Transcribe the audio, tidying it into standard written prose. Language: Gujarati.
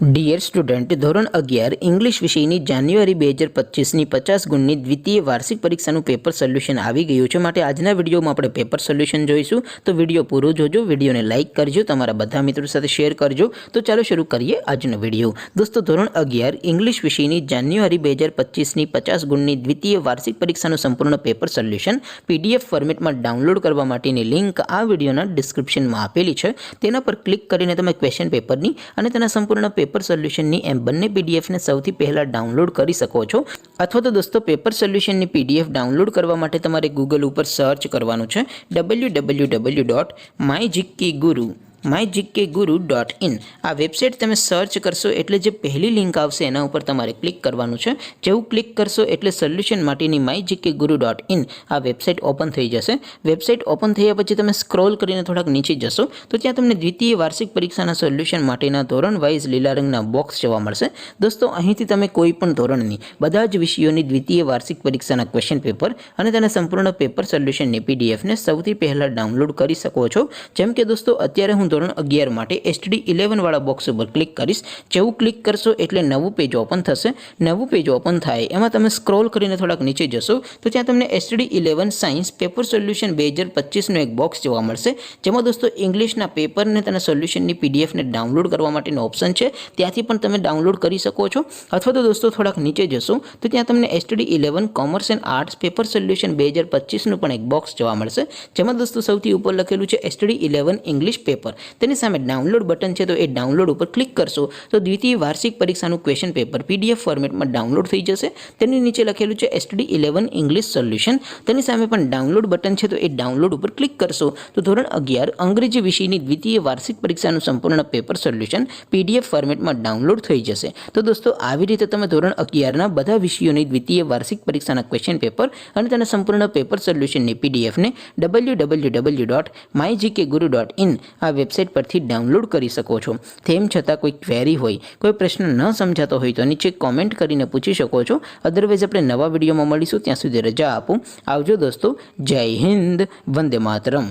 ડિયર સ્ટુડન્ટ, ધોરણ 11 ઇંગ્લિશ વિષયની જાન્યુઆરી 2025ની 50 ગુણની દ્વિતીય વાર્ષિક પરીક્ષાનું પેપર સોલ્યુશન આવી ગયું છે. માટે આજના વિડીયોમાં આપણે પેપર સોલ્યુશન જોઈશું. તો વિડીયો પૂરો જોજો, વિડીયોને લાઇક કરજો, તમારા બધા મિત્રો સાથે શેર કરજો. તો ચાલો શરૂ કરીએ આજનો વિડીયો. દોસ્તો, ધોરણ 11 ઇંગ્લિશ વિષયની જાન્યુઆરી 2025ની 50 ગુણની દ્વિતીય વાર્ષિક પરીક્ષાનું સંપૂર્ણ પેપર સોલ્યુશન PDF ફોર્મેટમાં ડાઉનલોડ કરવા માટેની લિંક આ વિડીયોના ડિસ્ક્રિપ્શનમાં આપેલી છે. તેના પર ક્લિક કરીને તમે ક્વેશ્ચન પેપરની અને તેના સંપૂર્ણ પેપર સોલ્યુશનની એમ બંને PDFને સૌથી પહેલાં ડાઉનલોડ કરી શકો છો. અથવા તો દોસ્તો, પેપર સોલ્યુશનની PDF ડાઉનલોડ કરવા માટે તમારે ગૂગલ ઉપર સર્ચ કરવાનું છે www.mygkguru.in. આ વેબસાઇટ તમે સર્ચ કરશો એટલે જે પહેલી લિંક આવશે એના ઉપર તમારે ક્લિક કરવાનું છે. જેવું ક્લિક કરશો એટલે સોલ્યુશન માટેની mygkguru.in આ વેબસાઇટ ઓપન થઈ જશે. વેબસાઇટ ઓપન થયા પછી તમે સ્ક્રોલ કરીને થોડાક નીચે જશો તો ત્યાં તમને દ્વિતીય વાર્ષિક પરીક્ષાના સોલ્યુશન માટેના ધોરણ વાઇઝ લીલા રંગના બોક્સ જોવા મળશે. દોસ્તો, અહીંથી તમે કોઈ પણ ધોરણની બધા જ વિષયોની દ્વિતીય વાર્ષિક પરીક્ષાના ક્વેશ્ચન પેપર અને તેના સંપૂર્ણ પેપર સોલ્યુશનની PDFને સૌથી પહેલાં ડાઉનલોડ કરી શકો છો. જેમ કે દોસ્તો, અત્યારે હું ધોરણ 11 માટે STD11 વાળા બોક્સ ઉપર ક્લિક કરીશ. જેવું ક્લિક કરશો એટલે નવું પેજ ઓપન થશે. નવું પેજ ઓપન થાય એમાં તમે સ્ક્રોલ કરીને થોડાક નીચે જશો તો ત્યાં તમને STD11 સાયન્સ પેપર સોલ્યુશન 2025નું એક બોક્સ જોવા મળશે. જેમાં દોસ્તો ઇંગ્લિશના પેપરને તેના સોલ્યુશનની PDFને ડાઉનલોડ કરવા માટેનો ઓપ્શન છે. ત્યાંથી પણ તમે ડાઉનલોડ કરી શકો છો. અથવા તો દોસ્તો થોડાક નીચે જશો તો ત્યાં તમને STD11 commerce and arts paper solution 2025નું પણ એક બોક્સ જોવા મળશે. જેમાં દોસ્તો સૌથી ઉપર લખેલું છે STD11 ઇંગ્લિશ પેપર. તેની સામે ડાઉનલોડ બટન છે, તો એ ડાઉનલોડ ઉપર ક્લિક કરશો તો દ્વિતીય વાર્ષિક પરીક્ષાનું ક્વેશ્ચન પેપર PDF ફોર્મેટમાં ડાઉનલોડ થઈ જશે. તેની નીચે લખેલું છે STD11 ઇંગ્લિશ સોલ્યુશન. તેની સામે પણ ડાઉનલોડ બટન છે, તો એ ડાઉનલોડ ઉપર ક્લિક કરશો તો ધોરણ 11 અંગ્રેજી વિષયની દ્વિતીય વાર્ષિક પરીક્ષાનું સંપૂર્ણ પેપર સોલ્યુશન PDF ફોર્મેટમાં ડાઉનલોડ થઈ જશે. તો દોસ્તો, આવી રીતે તમે ધોરણ 11ના બધા વિષયોની દ્વિતીય વાર્ષિક પરીક્ષાના ક્વેશ્ચન પેપર અને તેના સંપૂર્ણ પેપર સોલ્યુશનની PDFને www.mygkguru.in આ વેબસાઇટ પરથી ડાઉનલોડ કરી શકો છો. તેમ છતાં કોઈ ક્વેરી હોય, કોઈ પ્રશ્ન ન સમજાતો હોય તો નીચે કોમેન્ટ કરીને પૂછી શકો છો. અદરવાઇઝ આપણે નવા વિડીયોમાં મળીશું. ત્યાં સુધી રજા આપો. આવજો દોસ્તો. જય હિન્દ. વંદે માતરમ.